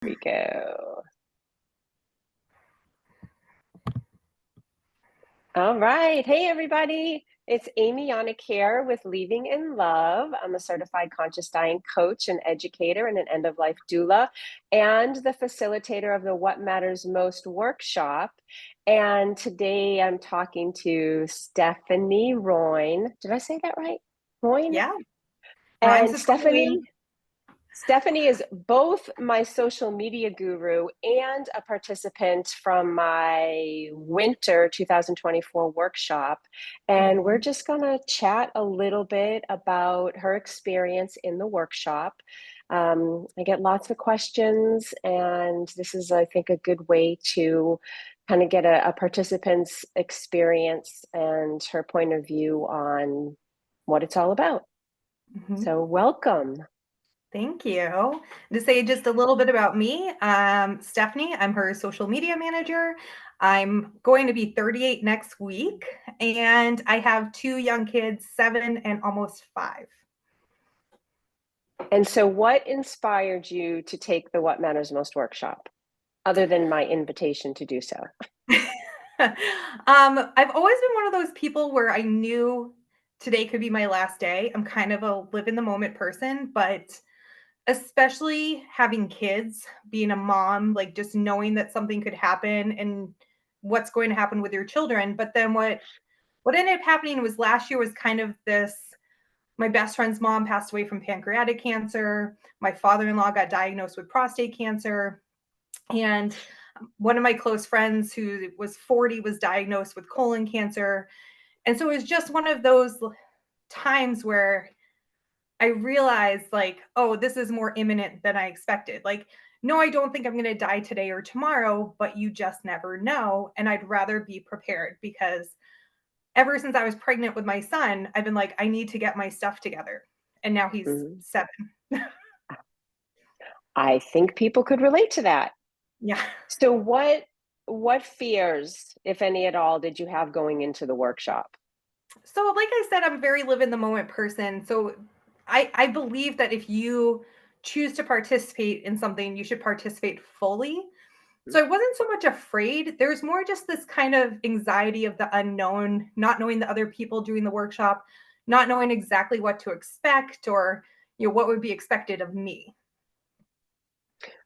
We go. All right. Hey, everybody. It's Amy Yannick here with Leaving in Love. I'm a certified conscious dying coach and educator and an end of life doula, and the facilitator of the What Matters Most workshop. And today I'm talking to Stephanie Royne. Did I say that right? Royne? Yeah, rhymes And with Queen. Stephanie is both my social media guru and a participant from my winter 2024 workshop. And we're Mhm. just going to chat a little bit about her experience in the workshop. I get lots of questions, and this is, I think, a good way to kind of get a participant's experience and her point of view on what it's all about. Mhm. So, welcome. Thank you. To say just a little bit about me, Stephanie, I'm her social media manager. I'm going to be 38 next week, and I have two young kids, 7 and almost 5. And so, what inspired you to take the What Matters Most workshop, other than my invitation to do so? I've always been one of those people where I knew today could be my last day. I'm kind of a live in the moment person, but especially having kids, being a mom, like, just knowing that something could happen and what's going to happen with your children. But then what ended up happening was last year was kind of this. My best friend's mom passed away from pancreatic cancer. My father-in-law got diagnosed with prostate cancer. And one of my close friends who was 40 was diagnosed with colon cancer. And so it was just one of those times where I realized, like, oh, this is more imminent than I expected. Like, no, I don't think I'm going to die today or tomorrow, but you just never know. And I'd rather be prepared because ever since I was pregnant with my son, I've been like, I need to get my stuff together. And now he's Mhm. 7. I think people could relate to that. Yeah. So, what fears, if any at all, did you have going into the workshop? So, like I said, I'm a very live in the moment person. So, I believe that if you choose to participate in something, you should participate fully. So I wasn't so much afraid. There's more just this kind of anxiety of the unknown, not knowing the other people doing the workshop, not knowing exactly what to expect or what would be expected of me.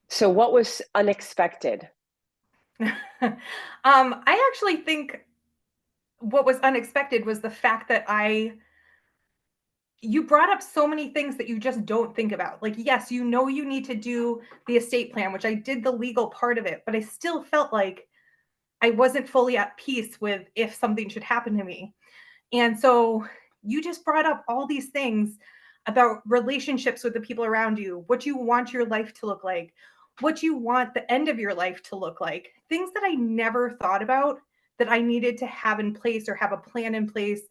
So, what was unexpected? I actually think what was unexpected was the fact that I you brought up so many things that you just don't think about. Like, yes, you need to do the estate plan, which I did the legal part of it, but I still felt like I wasn't fully at peace with if something should happen to me. And so you just brought up all these things about relationships with the people around you, what you want your life to look like, what you want the end of your life to look like, things that I never thought about that I needed to have in place or have a plan in place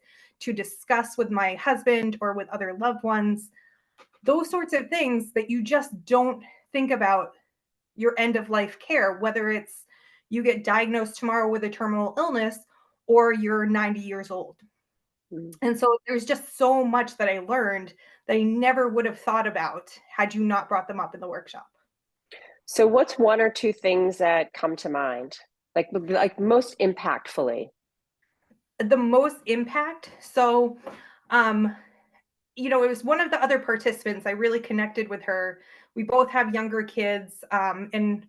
to discuss with my husband or with other loved ones. Those sorts of things that you just don't think about your end of life care, whether it's you get diagnosed tomorrow with a terminal illness or you're 90 years old. Mm. And so there's just so much that I learned that I never would have thought about had you not brought them up in the workshop. So, what's one or two things that come to mind, like most impactfully? The most impact. So, um, it was one of the other participants. I really connected with her. We both have younger kids, and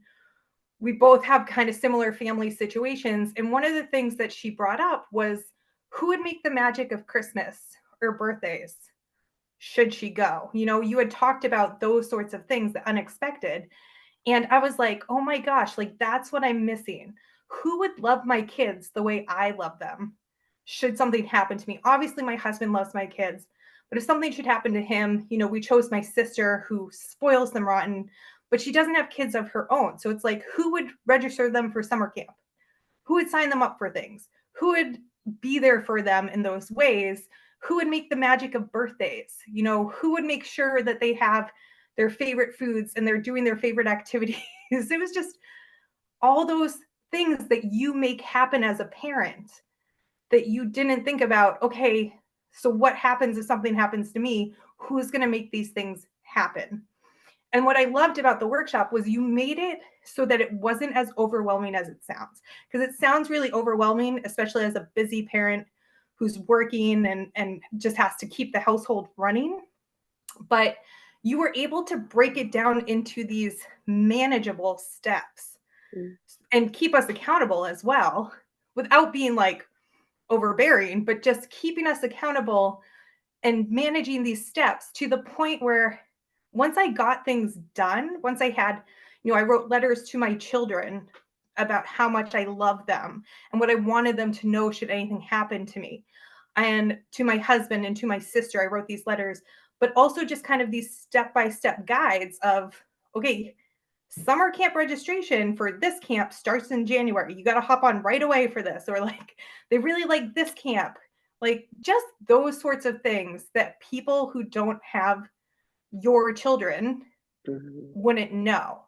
we both have kind of similar family situations. And one of the things that she brought up was who would make the magic of Christmas or birthdays should she go? You had talked about those sorts of things, the unexpected. And I was like, oh my gosh, like that's what I'm missing. Who would love my kids the way I love them? Should something happen to me? Obviously, my husband loves my kids, but if something should happen to him, we chose my sister who spoils them rotten, but she doesn't have kids of her own. So it's like, who would register them for summer camp? Who would sign them up for things? Who would be there for them in those ways? Who would make the magic of birthdays? Who would make sure that they have their favorite foods and they're doing their favorite activities? It was just all those things that you make happen as a parent that you didn't think about. Okay, so what happens if something happens to me? Who's going to make these things happen? And what I loved about the workshop was you made it so that it wasn't as overwhelming as it sounds. Because it sounds really overwhelming, especially as a busy parent who's working and just has to keep the household running. But you were able to break it down into these manageable steps Mm, and keep us accountable as well without being like overbearing, but just keeping us accountable and managing these steps to the point where once I got things done, once I had, I wrote letters to my children about how much I love them and what I wanted them to know should anything happen to me. And to my husband and to my sister, I wrote these letters, but also just kind of these step by step guides of, okay, summer camp registration for this camp starts in January. You got to hop on right away for this. Or like, they really like this camp. Like, just those sorts of things that people who don't have your children mhm, wouldn't know.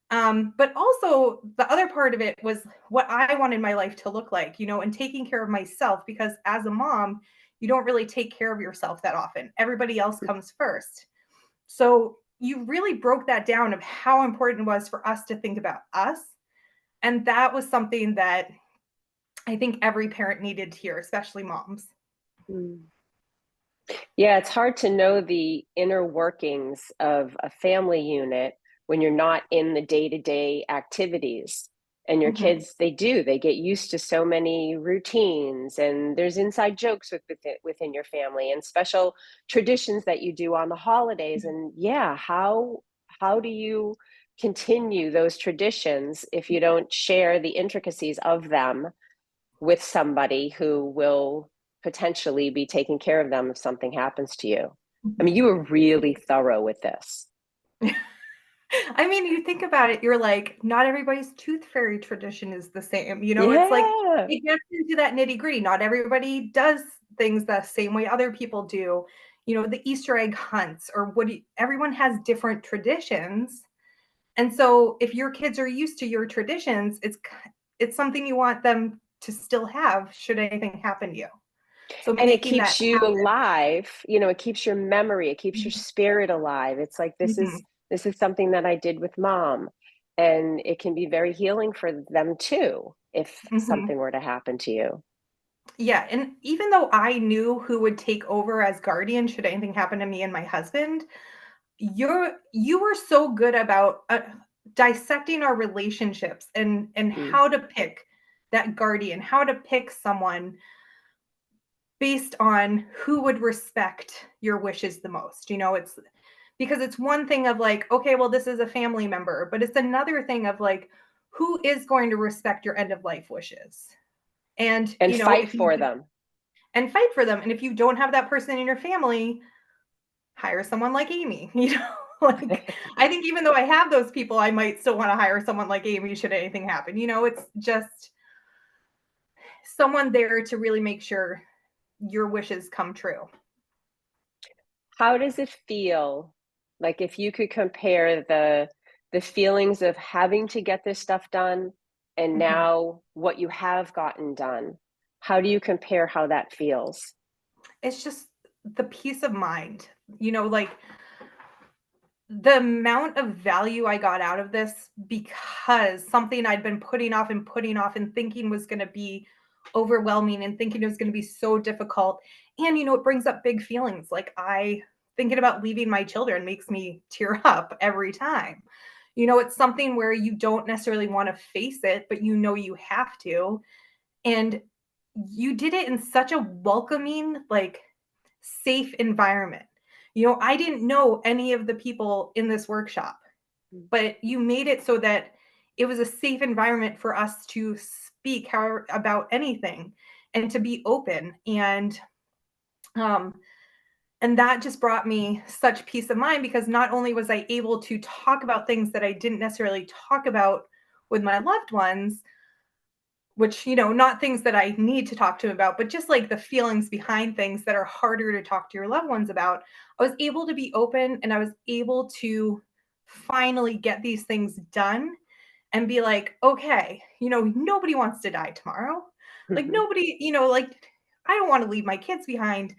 But also, the other part of it was what I wanted my life to look like, and taking care of myself, because as a mom, you don't really take care of yourself that often. Everybody else comes first. So you really broke that down of how important it was for us to think about us. And that was something that I think every parent needed to hear, especially moms. mm. Yeah, it's hard to know the inner workings of a family unit when you're not in the day-to-day activities. And your Mhm, kids, they get used to so many routines, and there's inside jokes within your family and special traditions that you do on the holidays. And yeah, how do you continue those traditions if you don't share the intricacies of them with somebody who will potentially be taking care of them if something happens to you? I mean, mhm. you were really thorough with this. I mean, you think about it, you're like, not everybody's tooth fairy tradition is the same. It's like Yeah. it gets into that nitty-gritty. Not everybody does things the same way other people do. The Easter egg hunts or everyone has different traditions. And so if your kids are used to your traditions, it's something you want them to still have should anything happen to you. So And it making that keeps you alive, it keeps your memory, it keeps your happen. spirit alive. It's like Mhm, this is something that I did with mom. And it can be very healing for them too if mhm. something were to happen to you. Yeah, and even though I knew who would take over as guardian should anything happen to me and my husband, you were so good about, dissecting our relationships and Mm. how to pick that guardian, how to pick someone based on who would respect your wishes the most. It's because it's one thing of like, okay, well, this is a family member, but it's another thing of like, who is going to respect your end of life wishes? And, And fight if you for them. and fight for them. And if you don't have that person in your family, hire someone like Amy. Like I think even though I have those people, I might still want to hire someone like Amy should anything happen. It's just someone there to really make sure your wishes come true. How does it feel? Like if you could compare the feelings of having to get this stuff done and Mhm. now what you have gotten done, how do you compare how that feels? It's just the peace of mind. Like the amount of value I got out of this because something I'd been putting off and thinking was going to be overwhelming and thinking it was going to be so difficult. And, it brings up big feelings. Like thinking about leaving my children makes me tear up every time. It's something where you don't necessarily want to face it, but you have to. And you did it in such a welcoming, like safe environment. I didn't know any of the people in this workshop, Mm. but you made it so that it was a safe environment for us to speak about anything and to be open. Um, and that just brought me such peace of mind because not only was I able to talk about things that I didn't necessarily talk about with my loved ones, which, not things that I need to talk to them about, but just like the feelings behind things that are harder to talk to your loved ones about. I was able to be open and I was able to finally get these things done and be like, okay, nobody wants to die tomorrow. Like, Mhm. nobody, like, I don't want to leave my kids behind.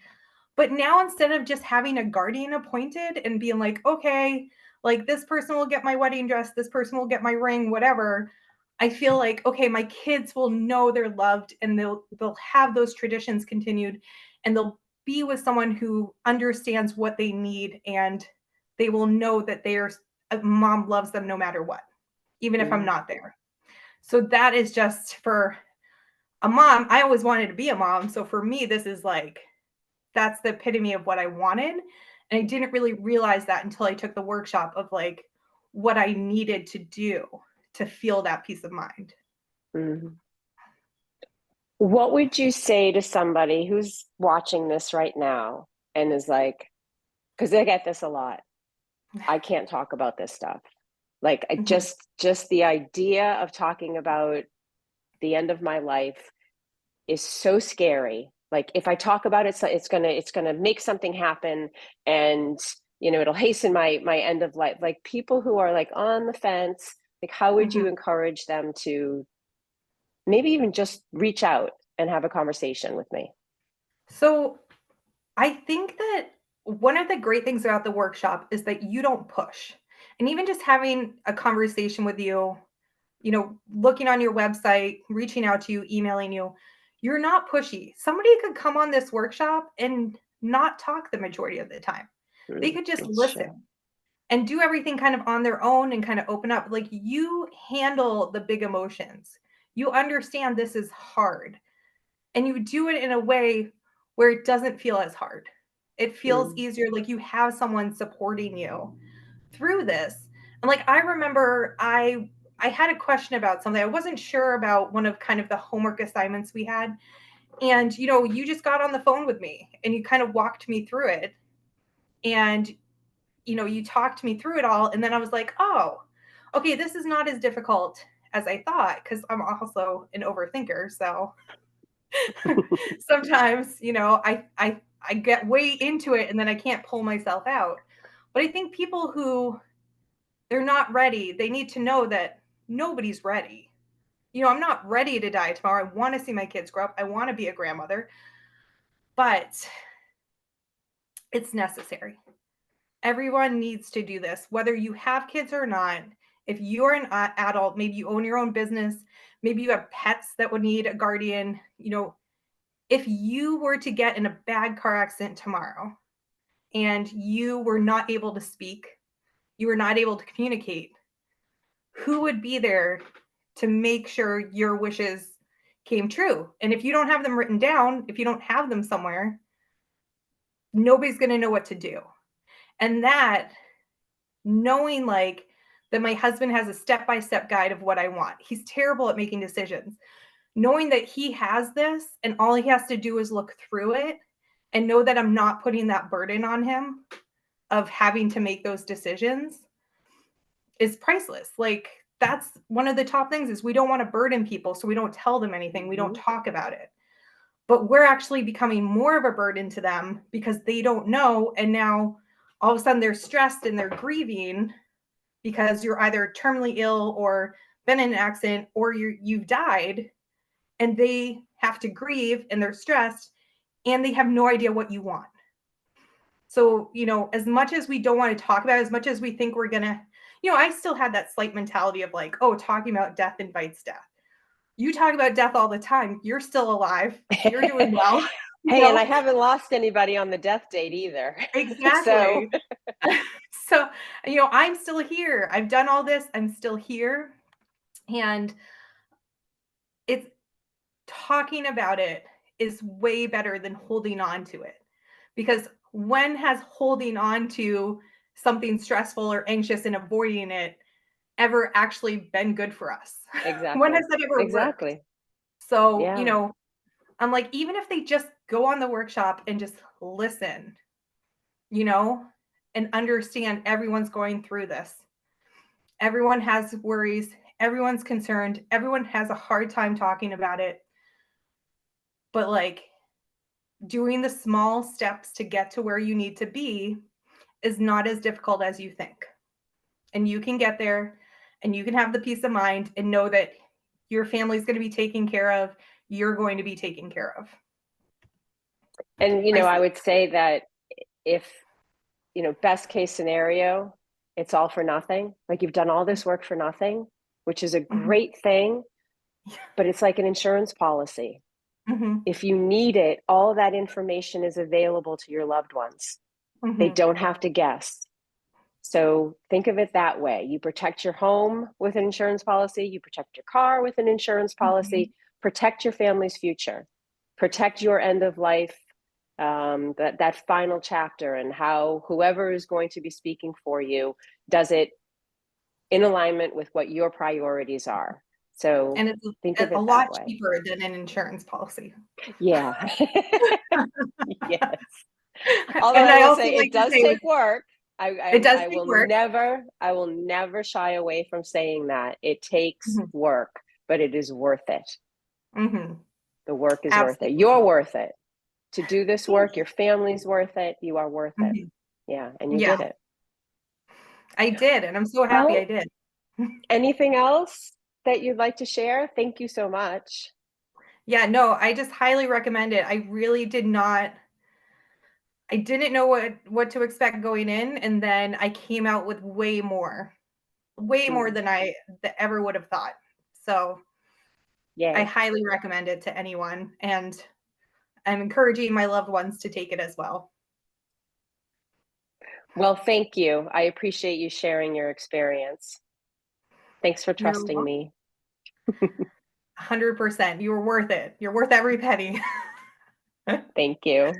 But now instead of just having a guardian appointed and being like, okay, like this person will get my wedding dress, this person will get my ring, whatever. I feel like, okay, my kids will know they're loved and they'll have those traditions continued, and they'll be with someone who understands what they need, and they will know that their mom loves them no matter what, even if I'm Mm, not there. So that is just for a mom. I always wanted to be a mom. So for me, this is like, that's the epitome of what I wanted. And I didn't really realize that until I took the workshop of like what I needed to do to feel that peace of mind. mm. What would you say to somebody who's watching this right now and is like, because they get this a lot. I can't talk about this stuff. Like I Mhm. just the idea of talking about the end of my life is so scary. Like if I talk about it, it's gonna make something happen, and it'll hasten my end of life. Like people who are like on the fence, like how would Mhm. you encourage them to maybe even just reach out and have a conversation with me? So I think that one of the great things about the workshop is that you don't push. And even just having a conversation with you, looking on your website, reaching out to you, emailing you, you're not pushy. Somebody could come on this workshop and not talk the majority of the time. They could just That's true. listen and do everything kind of on their own and kind of open up. Like you handle the big emotions. You understand this is hard, and you do it in a way where it doesn't feel as hard. It feels Mm, easier, like you have someone supporting you through this. And like I remember I had a question about something. I wasn't sure about one of kind of the homework assignments we had. And you just got on the phone with me and you kind of walked me through it. And you talked me through it all, and then I was like, "Oh, okay, this is not as difficult as I thought," cuz I'm also an overthinker, so sometimes, I get way into it and then I can't pull myself out. But I think people who they're not ready, they need to know that nobody's ready. I'm not ready to die tomorrow. I want to see my kids grow up. I want to be a grandmother, but it's necessary. Everyone needs to do this, whether you have kids or not. If you're an adult, maybe you own your own business, maybe you have pets that would need a guardian. If you were to get in a bad car accident tomorrow and you were not able to speak, you were not able to communicate, who would be there to make sure your wishes came true? And if you don't have them written down, if you don't have them somewhere, nobody's going to know what to do. And that, knowing like that my husband has a step-by-step guide of what I want. He's terrible at making decisions. Knowing that he has this and all he has to do is look through it and know that I'm not putting that burden on him of having to make those decisions is priceless. Like that's one of the top things is we don't want to burden people, so we don't tell them anything. We don't mhm. talk about it. But we're actually becoming more of a burden to them because they don't know, and now all of a sudden they're stressed and they're grieving because you're either terminally ill or been in an accident or you've died, and they have to grieve and they're stressed and they have no idea what you want. So, as much as we don't want to talk about it, as much as we think we're going to, I still had that slight mentality of like, oh, talking about death invites death. You talk about death all the time. You're still alive. You're doing well. you Hey, and know, I haven't lost anybody on the death date either. So, exactly. So, I'm still here. I've done all this. I'm still here. And it's talking about it is way better than holding on to it. Because when has holding on to something stressful or anxious and avoiding it ever actually been good for us? When has exactly. that ever worked? Exactly. So, Yeah. I'm like, even if they just go on the workshop and just listen, you know, and understand everyone's going through this. Everyone has worries, everyone's concerned, everyone has a hard time talking about it. But like doing the small steps to get to where you need to be is not as difficult as you think. And you can get there and you can have the peace of mind and know that your family's going to be taken care of. You're going to be taken care of. And, I I see. would say that if, best case scenario, it's all for nothing. Like you've done all this work for nothing, which is a Mhm. great thing, but it's like an insurance policy. Mhm. If you need it, all that information is available to your loved ones. They Mhm. don't have to guess. So think of it that way. You protect your home with an insurance policy, you protect your car with an insurance policy, Mhm. protect your family's future, protect your end of life, that final chapter, and how whoever is going to be speaking for you does it in alignment with what your priorities are. So And it's think a of it lot that way. cheaper than an insurance policy. Yeah. Yes. Although And I I will also say it like to does say take work. it does I take will work. never shy away from saying that. It takes Mhm. work, but it is worth it. Mhm. The work is worth it. You're Absolutely. worth it. To do this Thank work, you. your family's worth it. You are worth it. Mhm. Yeah, and you Yeah, did it. I did, and I'm so happy I Well, did. anything else that you'd like to share? Thank you so much. Yeah, no, I just highly recommend it. I didn't know what to expect going in, and then I came out with way more Mm, than I ever would have thought. So, I yay. highly recommend it to anyone, and I'm encouraging my loved ones to take it as well. Well, thank you. I appreciate you sharing your experience. Thanks for You're trusting me. 100%. You're worth it. You're worth every penny. Thank you.